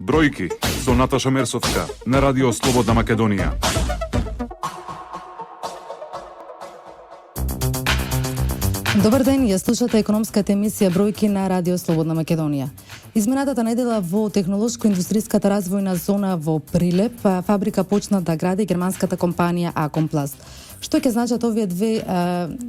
Бројки со Наташа Мерсовска на Радио Слободна Македонија. Добар ден, ја слушате економската емисија Бројки на Радио Слободна Македонија. Изминатата недела во технолошко-индустријската развојна зона во Прилеп, фабрика почна да гради германската компанија Акомпласт. Што ќе значат овие две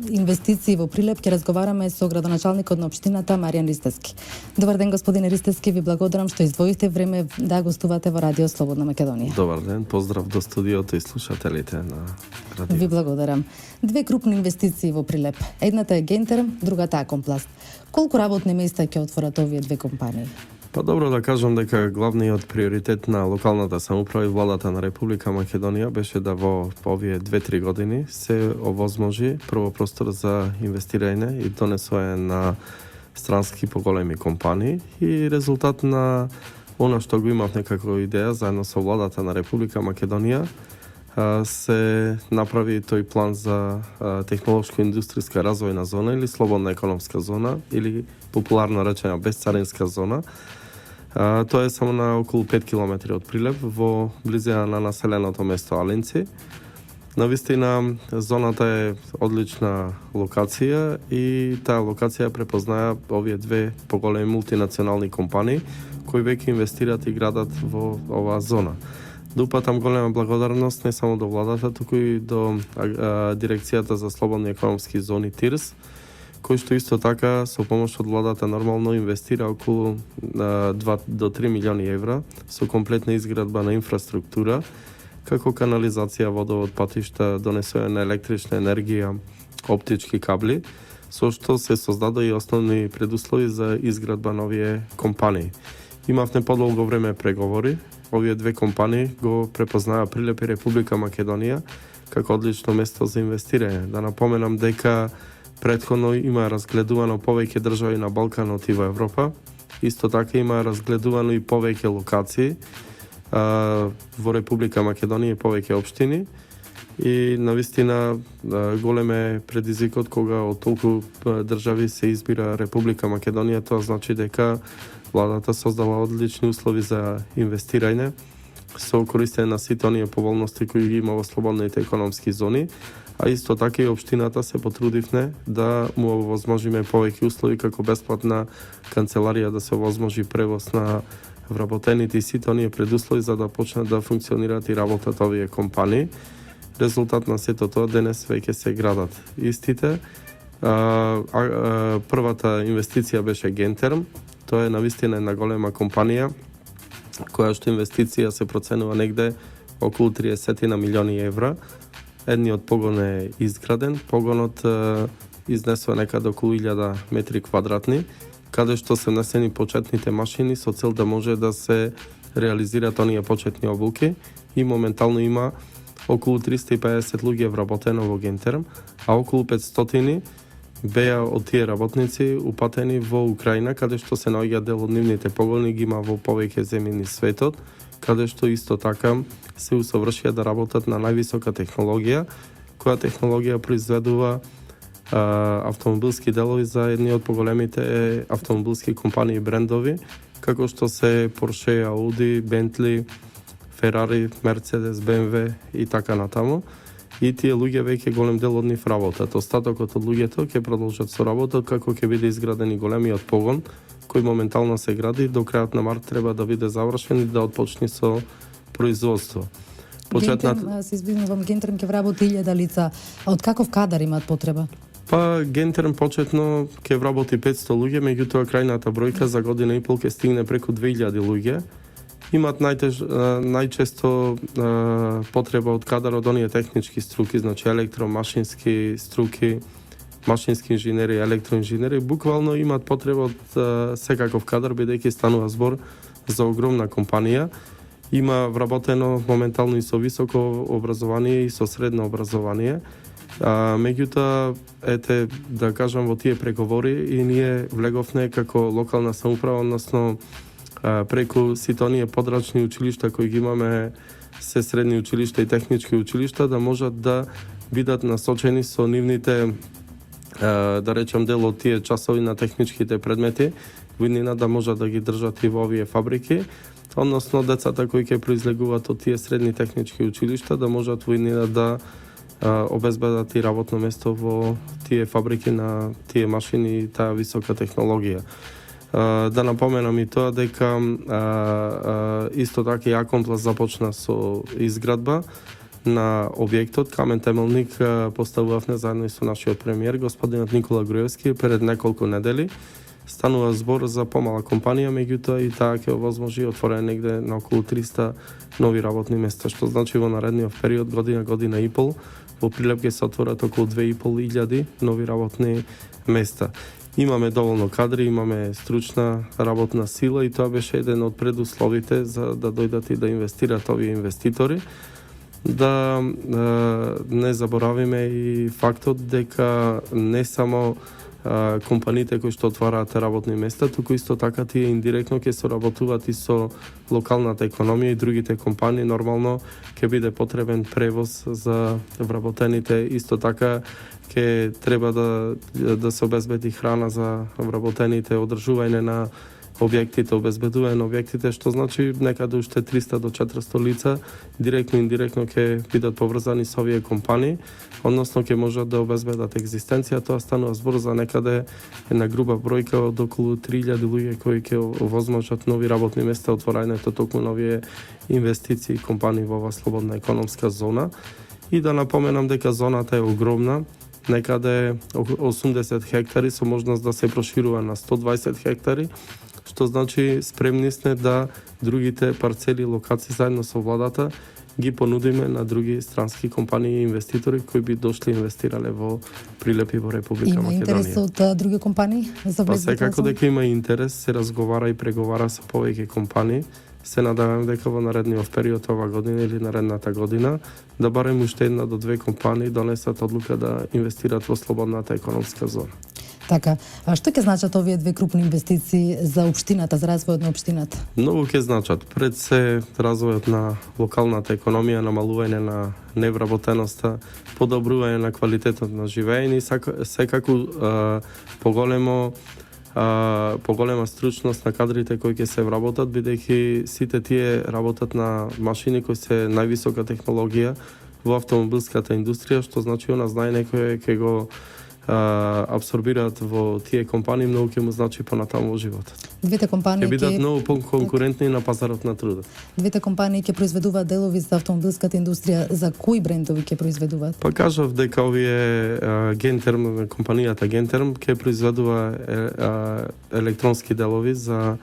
инвестиции во Прилеп, ќе разговараме со градоначалникот на општината Маријан Ристевски. Добар ден, господине Ристевски, ви благодарам што издвоите време да гостувате во Радио Слободна Македонија. Добар ден, поздрав до студиото и слушателите на радио. Ви благодарам. Две крупни инвестиции во Прилеп. Едната е Гентерм, другата Акомпласт. Колку работни места ќе отворат овие две компании? Па добро да кажам дека главниот приоритет на локалната самоуправа и владата на Република Македонија беше да во овие 2-3 години се овозможи прво простор за инвестирање и донесување на странски поголеми компании и резултат на она што го имавме како идеја заедно со владата на Република Македонија се направи тој план за технолошко-индустријска развојна зона или слободна економска зона или популарно речена безцаринска зона. Тоа е само на околу 5 км од Прилеп во близина на населеното место Алинци. Навистина зоната е одлична локација и таа локација препознаја овие две поголеми мултинационални компании кои веќе инвестираат и градат во оваа зона. Да упатам голема благодарност не само до владата, туку и до Дирекцијата за слободни економски зони ТИРС, кој што исто така со помош од владата нормално инвестира околу 2 до 3 милиони евра со комплетна изградба на инфраструктура, како канализација, водовод, патишта, донесување на електрична енергија, оптички кабли, со што се создаде и основни предуслови за изградба на овие компании. Имавме подолго време преговори. Овие две компании го препознаа Прилеп и Република Македонија како одлично место за инвестирање. Да напоменам дека претходно има разгледувано повеќе држави на Балканот и во Европа. Исто така има разгледувано и повеќе локации во Република Македонија и повеќе општини. И навистина голем е предизвикот кога од толку држави се избира Република Македонија. Тоа значи дека владата создала одлични услови за инвестирање со користење на сите оние поволности кои ги има во слободните економски зони, а исто така и општината се потрудивме да му овозможиме повеќе услови како бесплатна канцеларија, да се овозможи превоз на вработените и сите оние предуслови за да почнат да функционираат и работат овие компании. Резултат на сето тоа денес веќе се градат истите. Првата инвестиција беше Гентерм. Тоа е навистина една голема компанија која што инвестиција се проценува негде околу 30 милиони евра. Едниот погон е изграден, погонот изнесува некаде околу 1000 метри квадратни, каде што се внесени почетните машини со цел да може да се реализираат оние почетни обуки и моментално има околу 350 луѓе вработено во Гентерм, а околу 500 беа од тие работници упатени во Украина, каде што се наоѓа дел од нивните погони ги има во повеќе земји низ светот, каде што исто така се усовршија да работат на највисока технологија, која технологија произведува автомобилски делови за едни од поголемите автомобилски компании брендови, како што се Porsche, Audi, Bentley, Ferrari, Mercedes, BMW и така натаму. И тие луѓе веќе голем дел од нив работат. Остатокот од луѓето ќе продолжат со работа како ќе биде изграден и големиот погон, кој моментално се гради, до крајот на март треба да биде завршен и да отпочне со производство. Гентерм, се извинувам, Гентерм ќе вработи 1000 лица. Од каков кадар имаат потреба? Па Гентерм почетно ќе вработи 500 луѓе, меѓутоа крајната бројка за година и пол ќе стигне преку 2000 луѓе. Имаат најчесто потреба од кадар од оние технички струки, значи електромашински струки, машински инженери, електроинженери, буквално имаат потреба од секаков кадар, бидејќи станува збор за огромна компанија. Има вработено моментално и со високо образование и со средно образование. Меѓутоа, ете, да кажам, во тие преговори и ние влеговме како локална самоуправа, односно преку сите оние подрачни училишта кои ги имаме, се средни училишта и технички училишта, да можат да бидат насочени со нивните, да речем, дел од тие часови на техничките предмети, во иднина да можат да ги држат и во овие фабрики, односно децата кои ќе произлегуваат од тие средни технички училишта да можат во иднина да обезбедат и работно место во тие фабрики на тие машини и таа висока технологија. Да напоменам и тоа дека исто така Јакомпласт започна со изградба на објектот. Камен темелник поставувавме заедно со нашиот премиер, господинот Никола Груевски, пред неколку недели. Станува збор за помала компанија, меѓутоа и таа ќе овозможи отворење негде на околу 300 нови работни места, што значи во наредниот период, година и пол, во Прилеп ќе се отворат околу 2500 нови работни места. Имаме доволно кадри, имаме стручна работна сила и тоа беше еден од предусловите за да дојдат и да инвестират овие инвеститори. Да не заборавиме и фактот дека не само компаниите кои што отвараат работни места, туку исто така тие индиректно ќе соработуваат и со локалната економија и другите компании. Нормално ќе биде потребен превоз за вработените, исто така ќе треба да се обезбеди храна за вработените, одржување на објектите, обезбедување на објектите, што значи некаде уште 300 до 400 лица директно и индиректно ќе бидат поврзани со овие компании, односно ќе можат да обезбедат екзистенција. Тоа станува збор за некаде една груба бројка од околу 3000 луѓе кои ќе овозможат нови работни места, отворањето токму нови инвестиции и компании во оваа слободна економска зона. И да напоменам дека зоната е огромна, некаде 80 хектари со можност да се проширува на 120 хектари, што значи спремни сме да другите парцели и локации заедно со владата ги понудиме на други странски компании и инвеститори кои би дошли инвестирале во Прилеп и во Република Македонија. Има интерес од други компании за влезување? Секако дека има интерес, се разговара и преговара со повеќе компании. Се надевам дека во наредниот период ова година или наредната година да барем уште една до две компании донесат одлука да инвестират во слободната економска зона. Така, а што ќе значат овие две крупни инвестиции за општината, за развојот на општината? Многу ќе значат. Пред се развојот на локалната економија, намалување на невработеноста, подобрување на квалитетот на живење и секако поголема стручност на кадрите кои ќе се вработат, бидејќи сите тие работат на машини кои се највисока технологија во автомобилската индустрија, што значи она знаење кое ќе го абсорбираат во тие компании, многу ќе му значи понатаму во животот. Двете компании ќе бидат многу поконкурентни на пазарот на трудот. Двете компании ќе произведуваат делови за автомобилската индустрија. За кои брендови ќе произведуваат? Па кажав дека овие Genterm, компанијата Genterm ќе произведува електронски делови за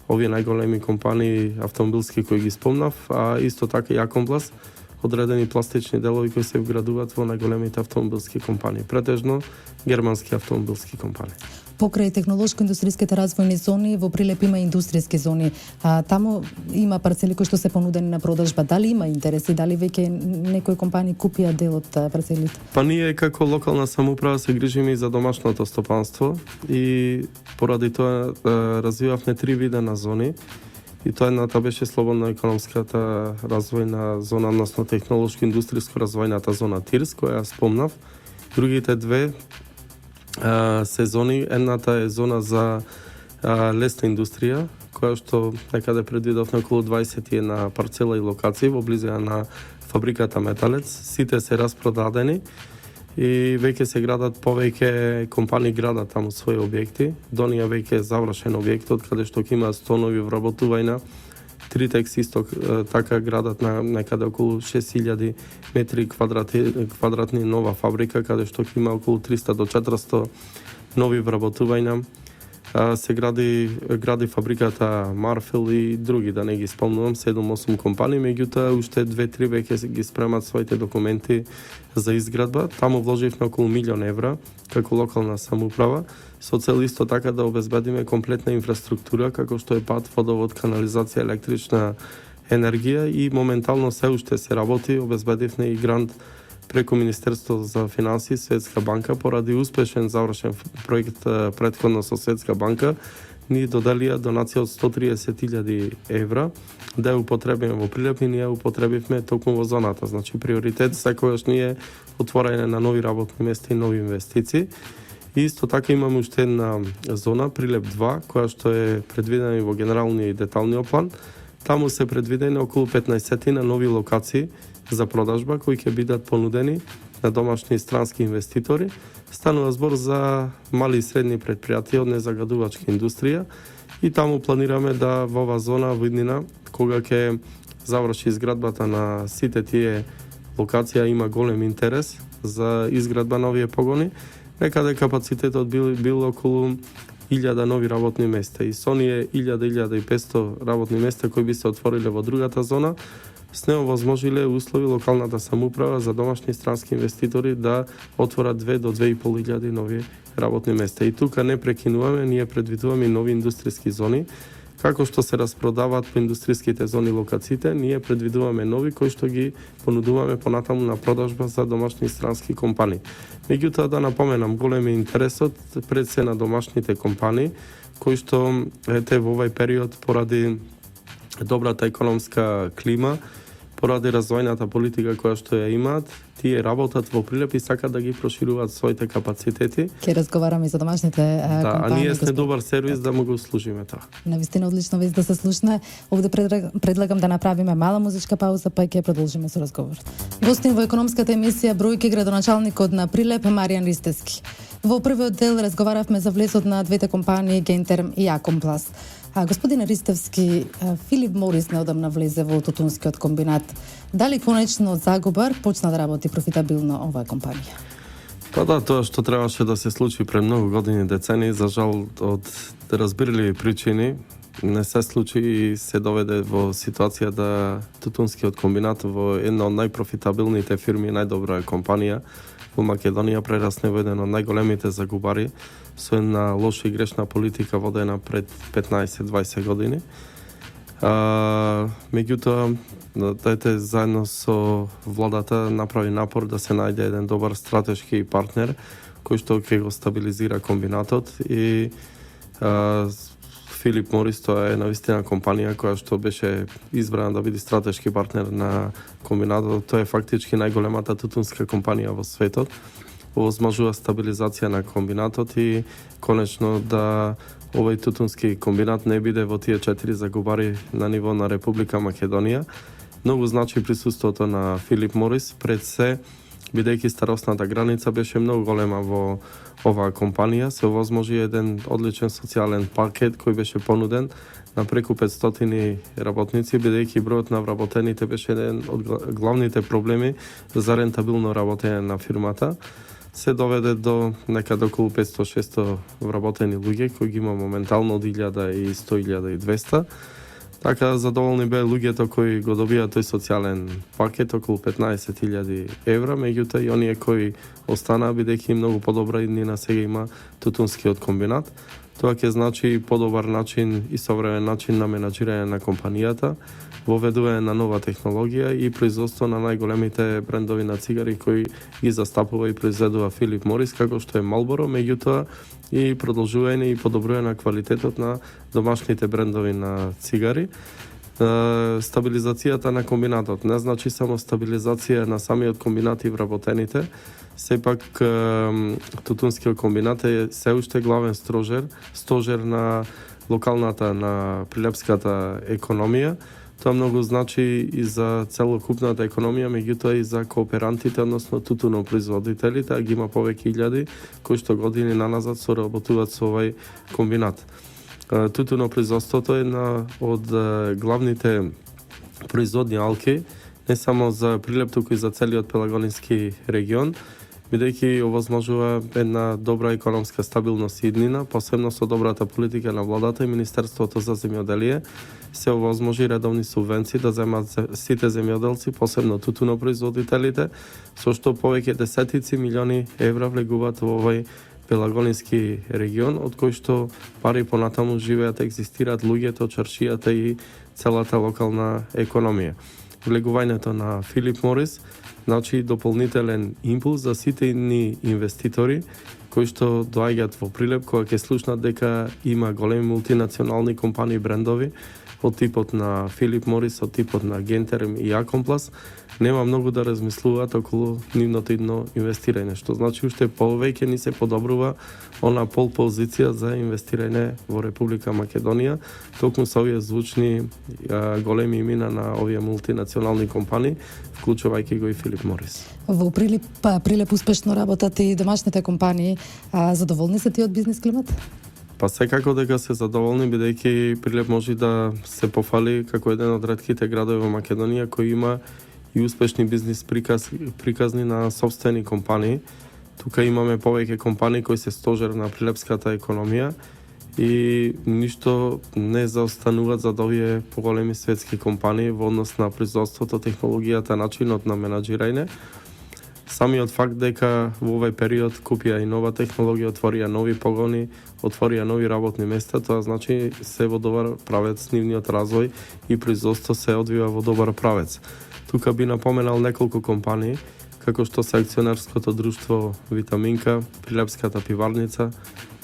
овие најголеми компании автомобилски кои ги спомнав, а исто така Јакомпласт одредени пластични делови кои се вградуваат во најголемите автомобилски компании, претежно германски автомобилски компании. Покрај технолошко-индустријските развојни зони, во Прилеп има индустријски зони. Таму има парцели кои што се понудени на продажба. Дали има интереси? Дали веќе некои компании купија дел од парцелите? Па ние како локална самоуправа се грижиме и за домашното стопанство и поради тоа развивавме 3 вида на зони. И тоа едната беше слободна економската развојна зона, односно технолошко-индустријско развојната зона ТИРС, која ја спомнав. Другите две сезони, едната е зона за лесна индустрија, која што некаде предвидовме околу 21 парцела и локации во близина на фабриката Металец. Сите се распродадени и веќе се градат повеќе компании градат таму своји објекти. До ние веќе е завршен објектот каде што ќе има 100 нови вработувања. Тритекс исто така градат на некаде околу 6000 метри квадратни нова фабрика каде што ќе има околу 300 до 400 нови вработувања. Се гради фабриката Марфел и други, да не ги спомнувам, 7-8 компании, меѓутоа уште 2-3 веќе ги спремат своите документи за изградба. Таму вложивме околу 1 милион евра како локална самоуправа, со цел исто така да обезбедиме комплетна инфраструктура, како што е пат, водовод, канализација, електрична енергија и моментално се уште се работи, обезбедивме и грант преку Министерство за финансии, Светска банка, поради успешен завршен проект претходно со Светска банка, ни доделија донација од 130.000 евра да ја употребиме во Прилеп и ние употребивме токму во зоната. Значи приоритет секогаш ни е отворање на нови работни места и нови инвестиции. И исто така имаме уште една зона, Прилеп 2, која што е предвидена и во генералниот и деталниот план, Таму се предвидени околу 15 нови локации за продажба кои ќе бидат понудени на домашни и странски инвеститори. Станува збор за мали и средни предпријатија од незагадувачка индустрија и таму планираме да во оваа зона во иднина, кога ќе заврши изградбата на сите тие локација, има голем интерес за изградба на овие погони, некаде капацитетот бил околу 1000 нови работни места и со оние 1000-1500 работни места кои би се отвориле во другата зона, с него возможиле услови локалната самоуправа за домашни и странски инвеститори да отворат 2 до 2500 нови работни места. И тука не прекинуваме, ние предвидуваме нови индустријски зони. Како што се распродаваат по индустриските зони локациите, ние предвидуваме нови кои што ги понудуваме понатаму на продажба за домашни и странски компании. Меѓутоа да напоменам, голем е интересот пред се на домашните компании, кои што ете во овај период поради добрата економска клима, поради развојната политика која што ја имаат, тие работат во Прилеп и сакат да ги прошируваат своите капацитети. Ќе разговараме и за домашните компании. А ние сме добар сервис да му го служиме тоа. Навистина одлично вест да се слушне. Овде предлагам да направиме мала музичка пауза, па ќе продолжиме со разговорот. Гостин во економската емисија Бројки градоначалникот на Прилеп Маријан Ристевски. Во првиот дел разговаравме за влезот на двете компании Гентерм и Акомплас. Господине Ристевски, Филип Морис неодамна влезе во тутунскиот комбинат. Дали конечно од загубар почна да работи профитабилно оваа компанија? Па да, тоа што требаше да се случи пред многу години, децени, за жал од разбирливи причини не се случи и се доведе во ситуација да тутунскиот комбинат во една од најпрофитабилните фирми, најдобра компанија во Македонија прерасне во еден од најголемите загубари со една лоша и грешна политика водена пред 15-20 години. Меѓутоа, дете заедно со владата направи напор да се најде еден добар стратешки партнер кој што ќе го стабилизира комбинатот и Филип Морис, тоа е навистина компанија која што беше избрана да биде стратешки партнер на комбинатот. Тоа е фактички најголемата тутунска компанија во светот. Овозможува стабилизација на комбинатот и конечно да овој тутунски комбинат не биде во тие 4 загубари на ниво на Република Македонија. Многу значи присуството на Филип Морис пред се, бидејќи старосната граница беше многу голема во оваа компанија, се овозможи еден одличен социјален пакет кој беше понуден на преку 500 работници, бидејќи бројот на вработените беше еден од главните проблеми за рентабилно работење на фирмата. Се доведе до некаде околу 500-600 вработени луѓе кои ги има моментално од 1100-1200. Така задоволни беа луѓето кои го добијаат тој социјален пакет околу 15.000 евра, меѓутоа и оние кои останаа бидејќи многу подобра иднина сега има тутунскиот комбинат. Тоа ќе значи подобар начин и современ начин на менаџирање на компанијата, воведување на нова технологија и производство на најголемите брендови на цигари кои ги застапува и произведува Филип Морис, како што е Малборо, меѓутоа и продолжување и подобрување на квалитетот на домашните брендови на цигари. Стабилизацијата на комбинатот не значи само стабилизација на самиот комбинат и вработените, сепак тутунскиот комбинат е се уште главен стожер на локалната, на прилепската економија. Тоа многу значи и за целокупната економија, меѓутоа и за кооперантите, односно тутунопроизводителите, а ги има повеќе илјади кои што години наназад соработуваат со овај комбинат. Тутунопроизводството е една од главните производни алки, не само за Прилеп, туку и за целиот Пелагонински регион, бидејќи овозможува една добра економска стабилност и иднина, посебно со добрата политика на владата и Министерството за земјоделие, се овозможи редовни субвенции да земат сите земјоделци, посебно тутунопроизводителите, со што повеќе десетици милиони евра влегуваат во овој Пелагонински регион, од кој што пари понатаму живеат, екзистираат луѓето, чаршијата и целата локална економија. Влегувањето на Филип Морис значи дополнителен импулс за сите идни инвеститори кои што доаѓаат во Прилеп, кога ќе слушнат дека има големи мултинационални компании брендови од типот на Филип Морис, од типот на Гентерм и Акомплас, нема многу да размислуваат околу нивното идно инвестирање, што значи уште повеќе ни се подобрува она пол позиција за инвестирање во Република Македонија, токму со овие звучни големи имена на овие мултинационални компании, вклучувајќи го и Филип Морис. Во Прилеп успешно работат и домашните компании. Задоволни се ти од бизнес климат? Па секако дека се задоволни, бидејќи Прилеп може да се пофали како еден од ретките градови во Македонија кој има и успешни бизнес приказни на собствени компании. Тука имаме повеќе компании кои се стожер на прилепската економија и ништо не заостануваат за овие поголеми светски компании во однос на производството, технологијата, начинот на менаџирање. Самиот факт дека во овој период купија и нова технологија, отворија нови погони, отворија нови работни места, тоа значи се во добар правец нивниот развој и производство се одвива во добар правец. Тука би напоменал неколку компании, како што се акционерското друштво Витаминка, Прилепската пиварница,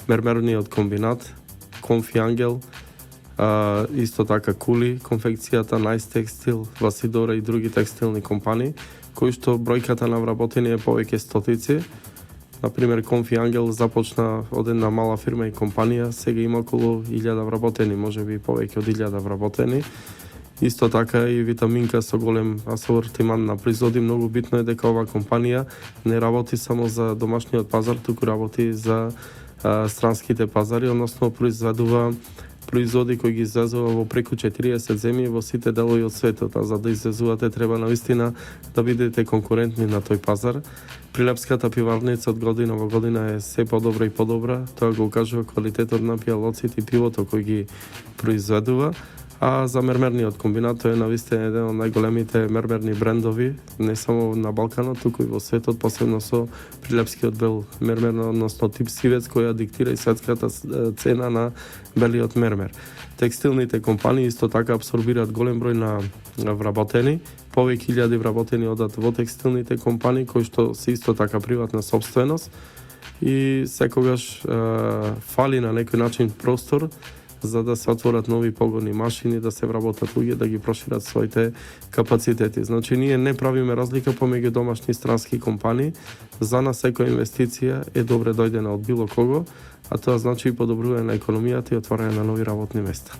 Мермерниот комбинат, Конфи Ангел, исто така Кули, конфекцијата Nice Textile, Васидора и други текстилни компании, кои што бројката на вработени е повеќе стотици. Например, Конфи Ангел започна од една мала фирма и компанија, сега има околу 1000 вработени, можеби повеќе од 1000 вработени. Исто така и Витаминка со голем асортиман на производи. Многу битно е дека оваа компанија не работи само за домашниот пазар, туку работи за странските пазари, односно произведува производи кои ги извезува во преку 40 земји во сите делови од светот, а за да извезувате треба навистина да бидете конкурентни на тој пазар. Прилепската пиварница од година во година е се подобра и подобра, тоа го кажува квалитетот на пијалоците и пивото кој ги произведува. А за мермерниот комбинат тој е навистина еден од најголемите мермерни брендови, не само на Балканот, туку и во светот, посебно со прилепскиот бел мермер, односно тип сивец, која диктира и светската цена на белиот мермер. Текстилните компании исто така абсорбираат голем број на вработени, повеќе илјади вработени одат во текстилните компании, кои што се исто така приватна собственост и секогаш фали на некој начин простор за да се отворат нови погони, машини, да се вработат луѓе, да ги прошират своите капацитети. Значи, ние не правиме разлика помеѓу домашни и странски компании. За нас секоја инвестиција е добре дојдена од било кого, а тоа значи и подобрување на економијата и отварање на нови работни места.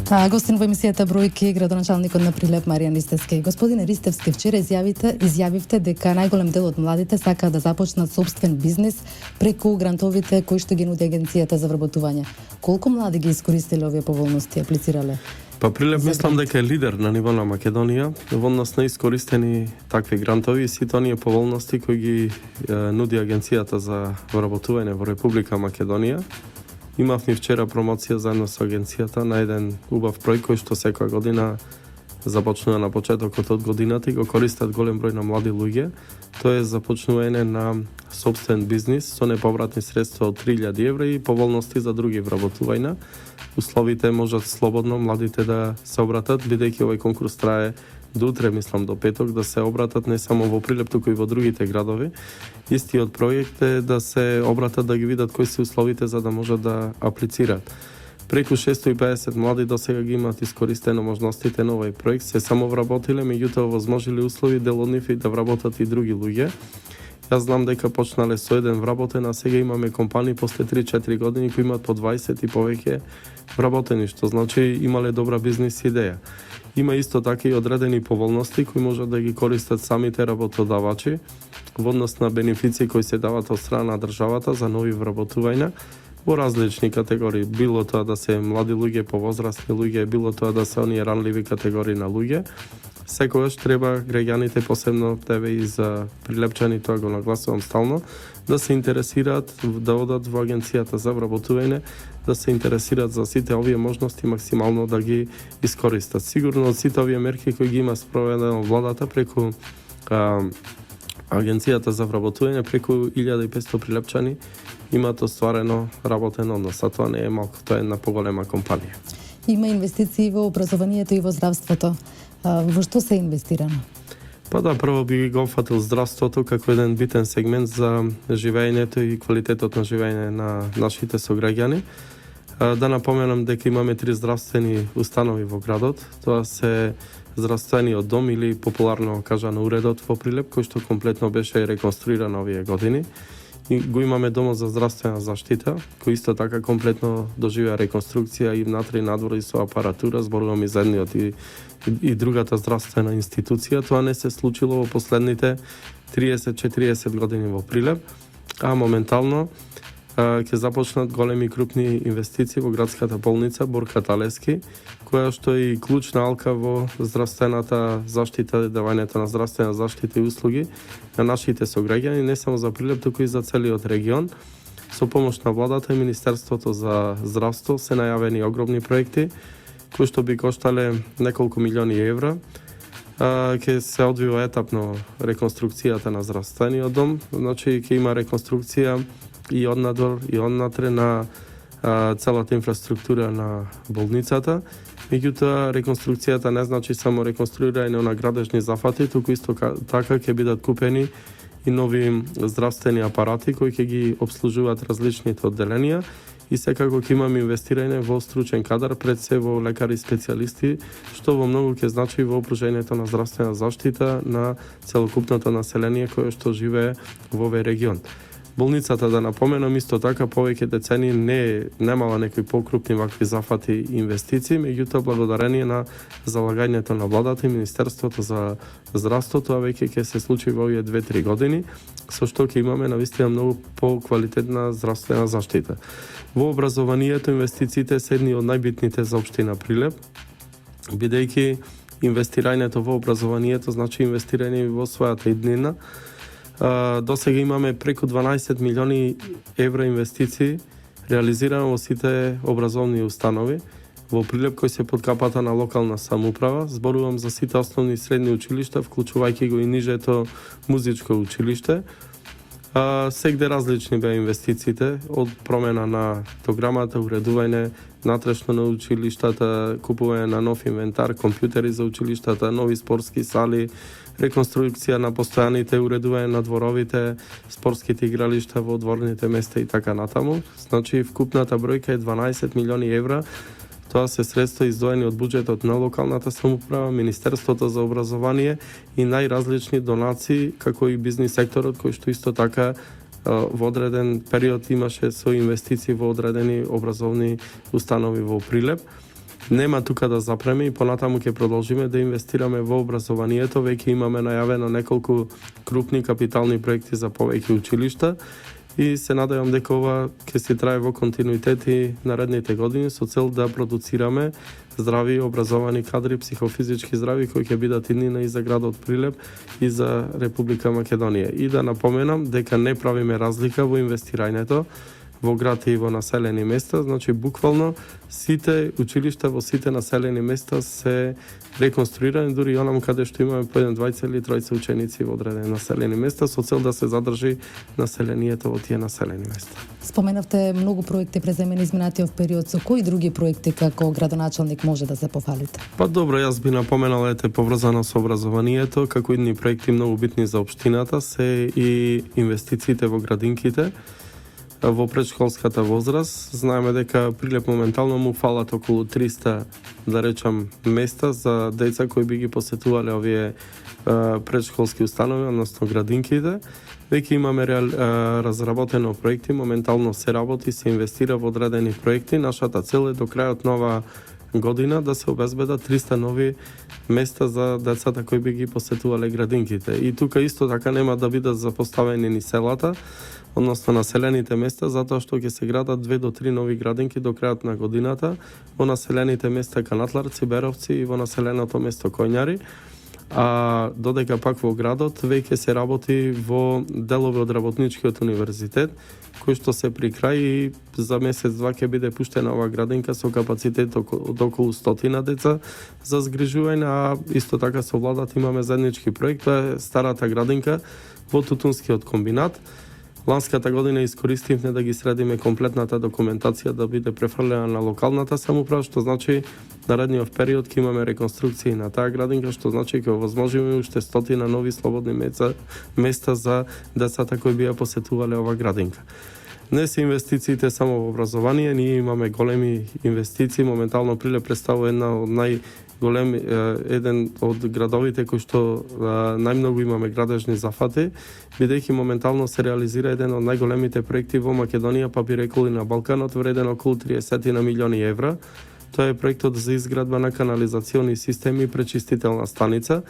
Гостин во емисијата Бројки, градоначалникот на Прилеп Маријан Ристевски. Господине Ристевски, вчера изјавивте дека најголем дел од младите сака да започнат собствен бизнис преку грантовите кои што ги нуди агенцијата за вработување. Колку млади ги искористиле овие поволности, аплицирале? Па Прилеп мислам дека е лидер на ниво на Македонија во однос на искористени такви грантови и сите оние поволности кои ги нуди агенцијата за вработување во Република Македонија. Имавме вчера промоција заедно со агенцијата на еден убав проект кој што секоја година започнува на почетокот од годината и го користат голем број на млади луѓе. Тоа е започнување на собствен бизнис со неповратни средства од 3000 евра и поволности за други вработувања. Условите можат слободно младите да се обратат, бидејќи овој конкурс трае до утре, мислам до петок, да се обратат не само во Прилеп, туку и во другите градови. Истиот проект е да се обратат да ги видат кои се условите за да можат да аплицираат. Преку 650 млади до сега ги имаат искористено можностите на овој проект, се само вработиле, меѓутоа возможили услови дел од нив и да вработат и други луѓе. Јас знам дека почнале со еден вработен, а сега имаме компании после 3-4 години кои имаат по 20 и повеќе вработени, што значи имале добра бизнес идеја. Има исто така и одредени поволности кои можат да ги користат самите работодавачи во однос на бенефиции кои се дават од страна на државата за нови вработувања во различни категории, било тоа да се млади луѓе, повозрастни луѓе, било тоа да се оние ранливи категории на луѓе. Секогаш треба граѓаните, посебно тебе и за прилепчани, тоа го нагласувам стално, да се интересираат, да одат во агенцијата за вработување, да се интересираат за сите овие можности максимално да ги искористат. Сигурно од сите овие мерки кои ги има спроведено владата преку агенцијата за вработување, преку 1500 прилепчани имаат остварено работен однос, а тоа не е малку, тоа е една поголема компанија. Има инвестиции во образованието и во здравството. Во што се инвестирано? Па да, прво би го фатил здравството како еден битен сегмент за живеењето и квалитетот на живеење на нашите сограѓани. Да напоменам дека имаме 3 здравствени установи во градот. Тоа се здравствениот дом или популарно кажано уредот во Прилеп, кој што комплетно беше реконструиран овие години. И го имаме домот за здравствена заштита, кој исто така комплетно доживеа реконструкција и внатре и надвор и со апаратура, зборувам и за едниот и другата здравствена институција. Тоа не се случило во последните 30-40 години во Прилеп, а моментално ќе започнат големи крупни инвестиции во градската болница Борка Талевски, која што е и клучна алка во здравствената заштита, давањето на здравствена заштита и услуги на нашите сограѓани, не само за Прилеп, туку и за целиот регион. Со помош на владата и Министерството за здравство се најавени огромни проекти, кои што би коштале неколку милиони евра. Ќе се одвива етапно реконструкцијата на здравствениот дом, значи ќе има реконструкција и однадвор и однатре на целата инфраструктура на болницата. Меѓутоа, реконструкцијата не значи само реконструирање на градежни зафати, туку исто така ќе бидат купени и нови здравствени апарати кои ќе ги обслужуваат различните одделенија и секако ќе имаме инвестирање во стручен кадар, пред се во лекари специјалисти, што во многу ќе значи во опружењето на здравствена заштита на целокупното население кое што живее во овој регион. Болницата, да напоменам, исто така повеќе децени немала некои покрупни вакви зафати и инвестиции, меѓутоа благодарение на залагањето на владата и Министерството за здравство, тоа веќе ќе се случи во овие 2-3 години, со што ќе имаме навистина многу поквалитетна здравствена заштита. Во образованието инвестициите се едни од најбитните за општина Прилеп, бидејќи инвестирањето во образованието значи инвестирање во својата иднина. До сега имаме преку 12 милиони евра инвестиции реализирано во сите образовни установи во Прилеп кој се под капата на локална самоуправа. Зборувам за сите основни и средни училишта, вклучувајќи го и нижето музичко училиште. Сегде различни беа инвестициите, од промена на програмата, уредување натрешно на училиштата, купување на нов инвентар, компјутери за училиштата, нови спортски сали, реконструкција на постојаните, уредување на дворовите, спортските игралишта во дворните места и така натаму. Значи, вкупната бројка е 12 милиони евра. Тоа се средства издвоени од буџетот на локалната самоуправа, Министерството за образование и најразлични донации, како и бизнис секторот, кој што исто така во одреден период имаше своји инвестиции во одредени образовни установи во Прилеп. Нема тука да запреме и понатаму ќе продолжиме да инвестираме во образованието. Веќе имаме најавено неколку крупни капитални проекти за повеќе училишта и се надевам дека ова ќе се трае во континуитет и наредните години со цел да продуцираме здрави образовани кадри, психофизички здрави кои ќе бидат иднина и за градот Прилеп и за Република Македонија. И да напоменам дека не правиме разлика во инвестирањето во град и во населени места, значи буквално сите училишта во сите населени места се реконструирани, дури и онам каде што имаме по 1, 2 или 3 ученици во одредени населени места, со цел да се задржи населението во тие населени места. Споменавте многу проекти преземени изминатиот период, со кои други проекти како градоначалник може да се пофалите? Па добро, јас би напоменал поврзано со образованието, како едни проекти многу битни за општината се и инвестициите во градинките, во предшколската возраст. Знаеме дека Прилеп моментално му фалат околу 300, да речам, места за деца кои би ги посетувале овие предшколски установи, односно градинките. Веќе имаме разработено проекти, моментално се работи, се инвестира во одредени проекти. Нашата цел е до крајот на ова година да се обезбедат 300 нови места за децата кои би ги посетувале градинките. И тука исто така нема да бидат запоставени ни селата, односно населените места, затоа што ќе се градат 2 до 3 нови градинки до крајот на годината во населените места Канатларци, Беровци и во населеното место Коњари. А додека пак во градот веќе се работи во делови од Работничкиот универзитет, кој што се при крај и за месец-два ќе биде пуштена ова градинка со капацитет од околу 100 деца за згрижување, а исто така со владата имаме заеднички проект, тоа е старата градинка во Тутунскиот комбинат. Ланската година искористивме да ги средиме комплетната документација да биде префрлена на локалната самоуправа, што значи наредниот период ќе имаме реконструкции на таа градинка, што значи ќе овозможиме уште 100 нови слободни места за децата кои би ја посетувале ова градинка. Не се инвестициите само во образование, ние имаме големи инвестиции. Моментално Прилеп представува еден од градовите кои што најмногу имаме градежни зафати, бидејќи моментално се реализира еден од најголемите проекти во Македонија, па би рекол и на Балканот, вреден околу 30 милиони евра. Тоа е проектот за изградба на канализациони системи и пречистителна станица.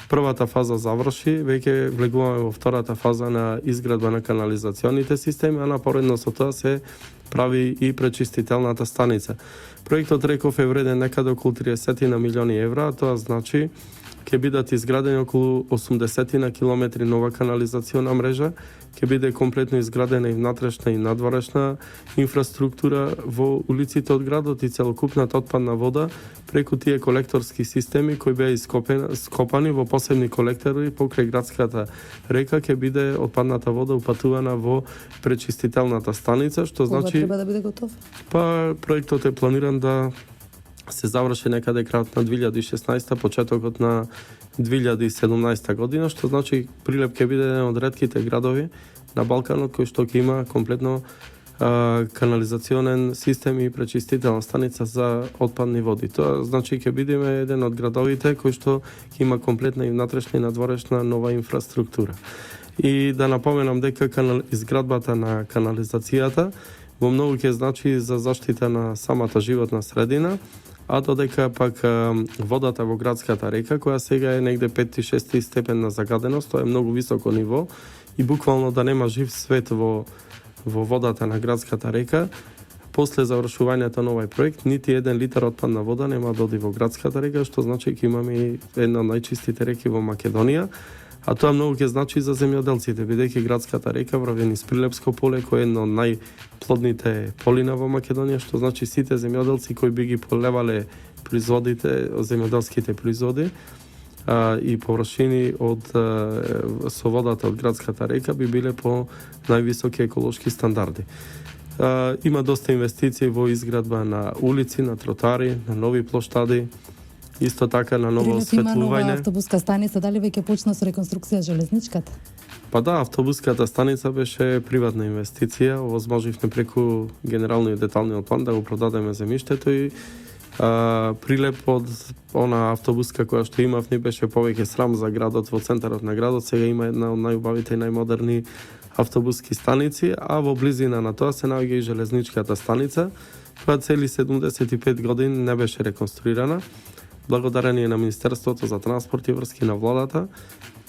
Првата фаза заврши, веќе влегуваме во втората фаза на изградба на канализационите системи, а напоредно со тоа се прави и пречистителната станица. Проектот, реков, е вреден некаде околу 30 милиони евра, а тоа значи ќе бидат изградени околу 80 километри нова канализациона мрежа, ќе биде комплетно изградена и внатрешна и надворешна инфраструктура во улиците од градот и целокупната отпадна вода преку тие колекторски системи кои беа скопани во посебни колектори покрај градската река, ќе биде отпадната вода упатувана во пречистителната станица, што значи треба да биде готов. Па проектот е планиран да се заврши некаде крајот на 2016, почетокот на 2017 година, што значи Прилеп ќе биде еден од ретките градови на Балканот кој што ќе има комплетно канализационен систем и пречистителна станица за отпадни води. Тоа значи ќе бидеме еден од градовите кој што ќе има комплетна и внатрешна и надворешна нова инфраструктура. И да напоменам дека изградбата на канализацијата во многу ќе значи за заштита на самата животна средина, а додека пак водата во градската река, која сега е негде 5-6 степен на загаденост, тоа е многу високо ниво и буквално да нема жив свет во водата на градската река, после завршувањето на овој проект, нити еден литар отпадна вода нема да оди во градската река, што значи ќе имаме една од најчистите реки во Македонија. А тоа многу ќе значи за земјоделците, бидејќи градската река врави низ Прилепско поле, кој е едно од најплодните полина во Македонија, што значи сите земјоделци кои би ги полевале производите, земјоделските производи и површини со водата од градската река би биле по највисоки еколошки стандарди. Има доста инвестиции во изградба на улици, на тротари, на нови плоштади, исто така на ново осветлување. Има нова автобуска станица, дали веќе почна со реконструкција железничката? Па да, автобуската станица беше приватна инвестиција, овозможивме преку генералниот деталниот план да го продадеме земјиштето и Прилеп од она автобуска која што имав не беше повеќе срам за градот во центарот на градот, сега има една од најубавите и најмодерни автобуски станици, а во близина на тоа се наоѓа и железничката станица, која цели 75 години не беше реконструирана. Благодарение на Министерството за транспорт и врски на владата,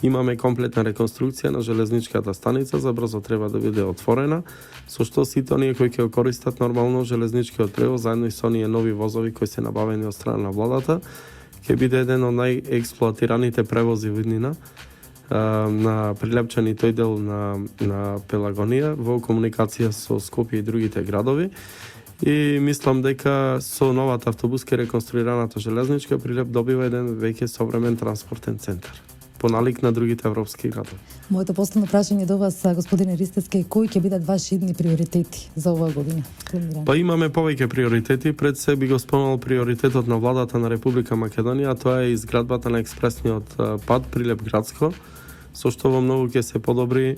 имаме комплетна реконструкција на железничката станица, за брзо треба да биде отворена, со што сите оние кои ќе користат нормално железничкиот превоз, заедно и со оние нови возови кои се набавени од страна на владата, ќе биде еден од најексплоатираните превози во иднина на Прилепчани тој дел на Пелагонија во комуникација со Скопје и другите градови. И мислам дека со новата автобуска реконструираната железничка Прилеп добива еден веќе современ транспортен центар, по налик на другите европски градови. Моето последно прашање до вас, господине Ристевски, кои ќе бидат ваши идни приоритети за оваа година? Па имаме повеќе приоритети. Пред се би го спомнал приоритетот на владата на Република Македонија, тоа е изградбата на експресниот пат Прилеп градско, со што во многу ќе се подобри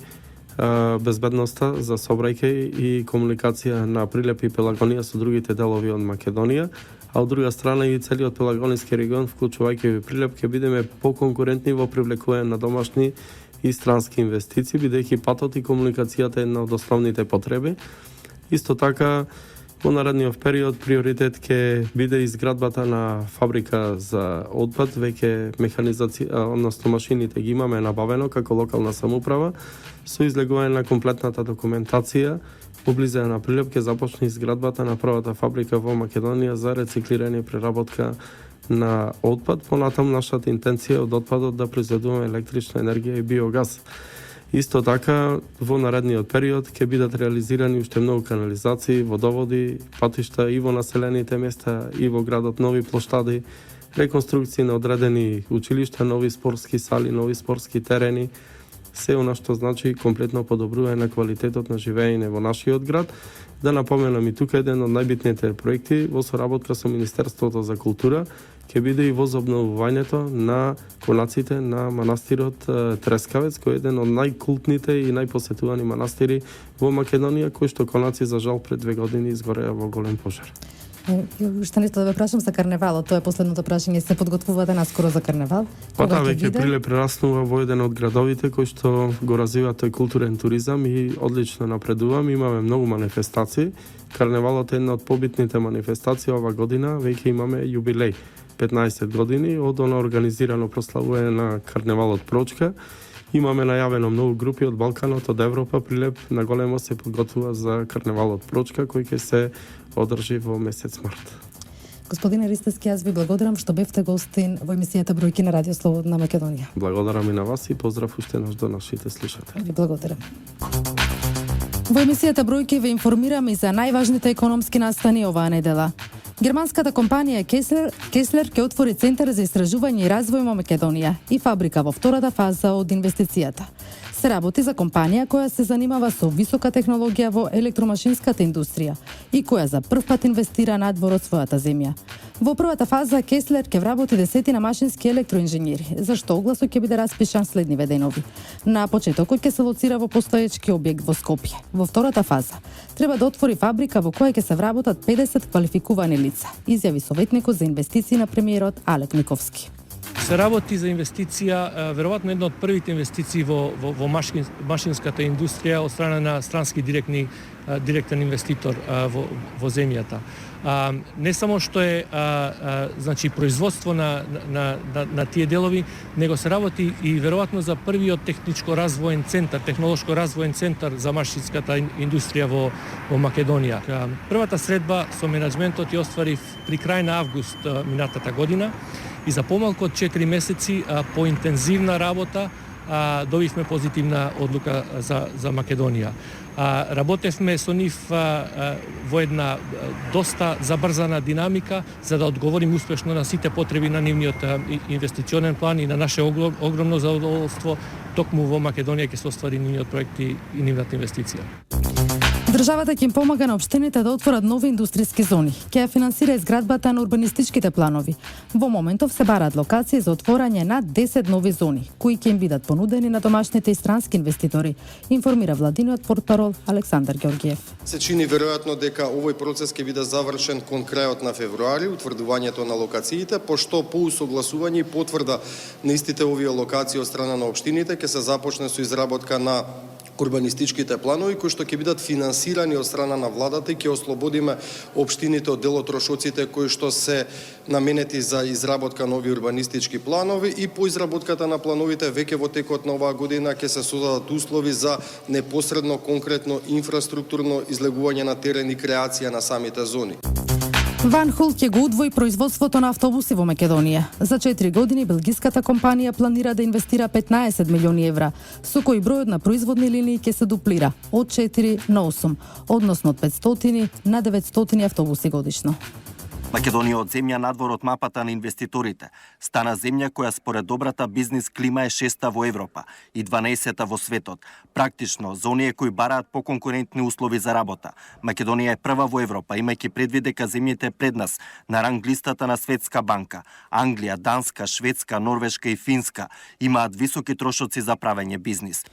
безбедноста за сообраќај и комуникација на Прилеп и Пелагонија со другите делови од Македонија, а од друга страна и целиот Пелагониски регион, вклучувајќи и Прилеп, ќе бидеме поконкурентни во привлекување на домашни и странски инвестиции, бидејќи патот и комуникацијата е една од основните потреби. Исто така, во наредниот период приоритет ќе биде изградбата на фабрика за отпад, веќе механизација, односно машините ги имаме набавено како локална самоуправа, со излегување на комплетната документација. Во близина на Прилеп ќе започне изградбата на првата фабрика во Македонија за рециклирање и преработка на отпад. Понатаму нашата интенција од отпадот да произведуваме електрична енергија и биогаз. Исто така, во наредниот период ќе бидат реализирани уште многу канализации, водоводи, патишта и во населените места и во градот, нови плоштади, реконструкции на одредени училишта, нови спортски сали, нови спортски терени, се она што значи комплетно подобрување на квалитетот на живење во нашиот град. Да напоменам и тука еден од најбитните проекти во соработка со Министерството за култура, ќе биде и возобновувањето на конаците на манастирот Трескавец, кој е еден од најкултните и најпосетувани манастири во Македонија, кој што конаци за жал пред 2 години изгореа во голем пожар. Уште нешто да ве прашам за карневалот, тоа е последното прашање, се подготвувате наскоро за карневал? Па да, веќе Прилеп прераснува во еден од градовите кој што го развива тој културен туризам и одлично напредувам, имаме многу манифестации. Карневалот е една од побитните манифестации ова година, веќе имаме јубилеј, 15 години од она организирано прославување на карневалот Прочка. Имаме најавено многу групи од Балканот, од Европа, Прилеп на големо се подготвува за карневалот Прочка, кој ќе се одржи во месец март. Господине Ристевски, јас ви благодарам што бевте гостин во емисијата Бројки на Радио Слободна Македонија. Благодарам и на вас и поздрав уште наш до нашите слушатели. Ви благодарам. Во емисијата Бројки ве информираме и за најважните економски настани оваа недела. Германската компанија Кеслер ќе отвори Центар за истражување и развој во Македонија и фабрика во втората фаза од инвестицијата. Се работи за компанија која се занимава со висока технологија во електромашинската индустрија и која за прв пат инвестира надвор од својата земја. Во првата фаза Кеслер ќе вработи десетина машински електроинженери, за што огласот ќе биде распишан следниве денови. На почетокот ќе се лоцира во постоечки објект во Скопје. Во втората фаза треба да отвори фабрика во која ќе се вработат 50 квалификувани лица, изјави советникот за инвестиции на премиерот Алек Никовски. Се работи за инвестиција, веројатно една од првите инвестиции во машинската индустрија од страна на странски директен инвеститор во земјата. Не само што е значи производство на тие делови, него се работи и веројатно за првиот техничко-развоен центар, технолошко-развоен центар за машинската индустрија во Македонија. Првата средба со менаџментот ја остварив при крај на август минатата година и за помалку од 4 месеци по интензивна работа добивме позитивна одлука за Македонија. Работевме со нив во една доста забрзана динамика за да одговориме успешно на сите потреби на нивниот инвестиционен план и на наше огромно задоволство токму во Македонија ќе се оствари нивниот проект и нивната инвестиција. Државата ќе им помага на општините да отворат нови индустријски зони. Ќе ја финансира изградбата на урбанистичките планови. Во моментов се бараат локации за отворање на 10 нови зони, кои ќе им бидат понудени на домашните и странски инвеститори, информира владиниот портпарол Александар Ѓорѓиев. Се чини веројатно дека овој процес ќе биде завршен кон крајот на февруари, утврдувањето на локациите, пошто по усогласување и потврда на истите овие локации од страна на општините ќе се започне со изработка на урбанистичките планови кои што ќе бидат финансирани од страна на владата и ќе ослободиме општините од дел од трошоците кои што се наменети за изработка нови урбанистички планови и по изработката на плановите веќе во текот на оваа година ќе се создадат услови за непосредно конкретно инфраструктурно излегување на терен и креација на самите зони. Ван Хол ќе го удвои производството на автобуси во Македонија. За 4 години белгиската компанија планира да инвестира 15 милиони евра, со кои бројот на производни линии ќе се дуплира од 4 на 8, односно од 500 на 900 автобуси годишно. Македонија од земја надвор од мапата на инвеститорите стана земја која според добрата бизнис клима е 6-та во Европа и 12-та во светот. Практично, за оние кои бараат поконкурентни услови за работа. Македонија е прва во Европа, имајќи предвид дека земјите пред нас на ранг листата на Светска банка, Англија, Данска, Шведска, Норвешка и Финска имаат високи трошоци за правење бизнис.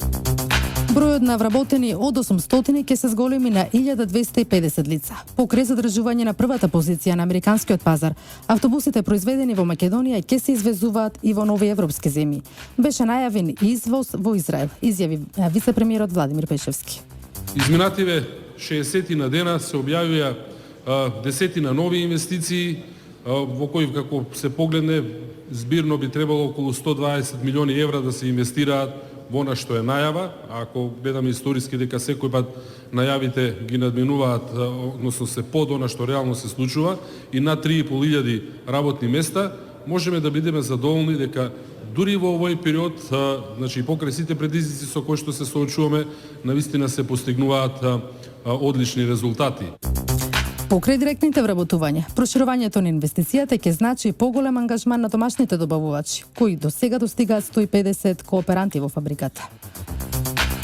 Бројот на вработени од 800 ќе се зголеми на 1250 лица. Покрај задржување на првата позиција на американскиот пазар, автобусите произведени во Македонија ќе се извезуваат и во нови европски земји. Беше најавен и извоз во Израел, изјави вице-премиерот Владимир Пешевски. Изминативе 60 на дена се објавија десетина нови инвестиции, во кои како се погледне збирно би требало околу 120 милиони евра да се инвестираат во она што е најава, ако гледаме историски дека секој пат најавите ги надминуваат, односно се под она што реално се случува и на 3.500 работни места, можеме да бидеме задоволни дека дури во овој период, значи покрај сите предизвици со кои што се соочуваме, навистина се постигнуваат одлични резултати. Покрај директните вработувања, проширувањето на инвестицијата ќе значи поголем ангажман на домашните добавувачи, кои до сега достигаат 150 кооперанти во фабриката.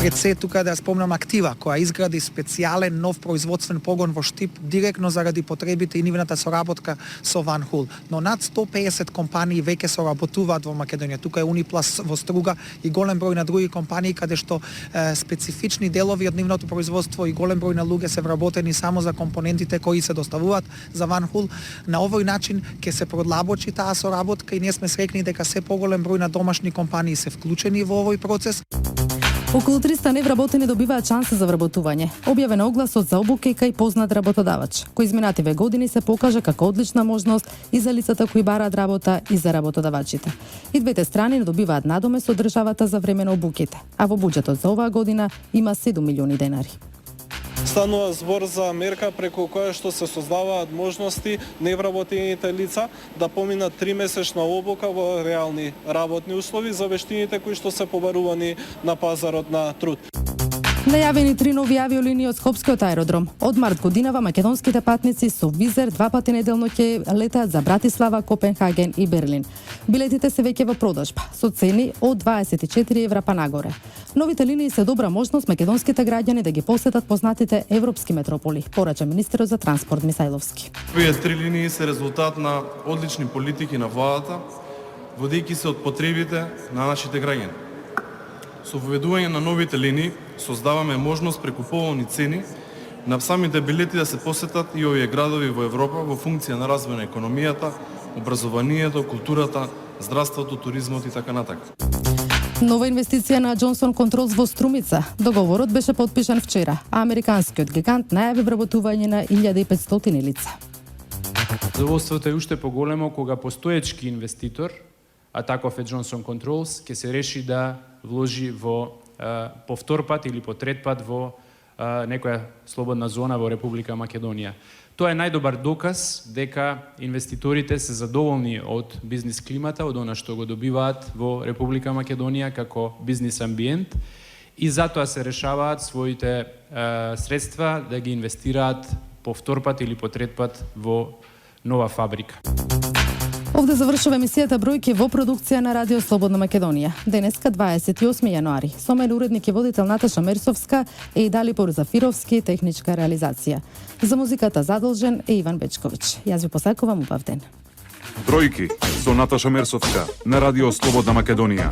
Пред се тука да спомнам Актива, која изгради специјален нов производствен погон во Штип директно заради потребите и нивната соработка со Ванхул. Но над 150 компании веќе соработуваат во Македонија. Тука е Униплас во Струга и голем број на други компании каде што специфични делови од нивното производство и голем број на луѓе се вработени само за компонентите кои се доставуваат за Ванхул. На овој начин ќе се продлабочи таа соработка и ние сме срекни дека се поголем број на домашни компании се вклучени во овој процес. Околу 300 невработени добиваат шанса за вработување. Објавен огласот за обука и кај познат работодавач, кој изминативе години се покажа како одлична можност и за лицата кои бараат работа и за работодавачите. И двете страни добиваат надомест од државата за време на обуките, а во буџетот за оваа година има 7 милиони денари. Станува збор за мерка преку која што се создаваат можности невработените лица да поминат 3-месечна обука во реални работни услови за вештините кои што се побарувани на пазарот на труд. Најавени 3 нови авиолинии од Скопскиот аеродром. Од март годинава македонските патници со Визер 2 пати неделно ќе летаат за Братислава, Копенхаген и Берлин. Билетите се веќе во продажба, со цени од 24 евра па нагоре. Новите линии се добра можност македонските граѓани да ги посетат познатите европски метрополи, порача министерот за транспорт Мисајловски. Овие 3 линии се резултат на одлични политики на владата, водејќи се од потребите на нашите граѓани. Со воведување на новите линии создаваме можност преку поволни цени на самите билети да се посетат и овие градови во Европа во функција на развој на економијата, образованието, културата, здравството, туризмот и така натака. Нова инвестиција на Johnson Controls во Струмица. Договорот беше подпишан вчера, а американскиот гигант најави вработување на 1500 лица. Задоволството е уште поголемо кога постоечки инвеститор, а таков е Johnson Controls, ќе се реши да вложи во по втор пат или по трет пат во некоја слободна зона во Република Македонија. Тоа е најдобар доказ дека инвеститорите се задоволни од бизнис климата, од она што го добиваат во Република Македонија како бизнис амбиент и затоа се решаваат своите средства да ги инвестираат по втор пат или по трет пат во нова фабрика. Овде завршува емисијата Бројки во продукција на Радио Слободна Македонија. Денеска 28 јануари. Со мен уредник и водител Наташа Мерсовска и Далибор Зафировски, техничка реализација. За музиката задолжен е Иван Бечковиќ. Јас ви посакувам убав ден. Бројки со Наташа Мерсовска на Радио Слободна Македонија.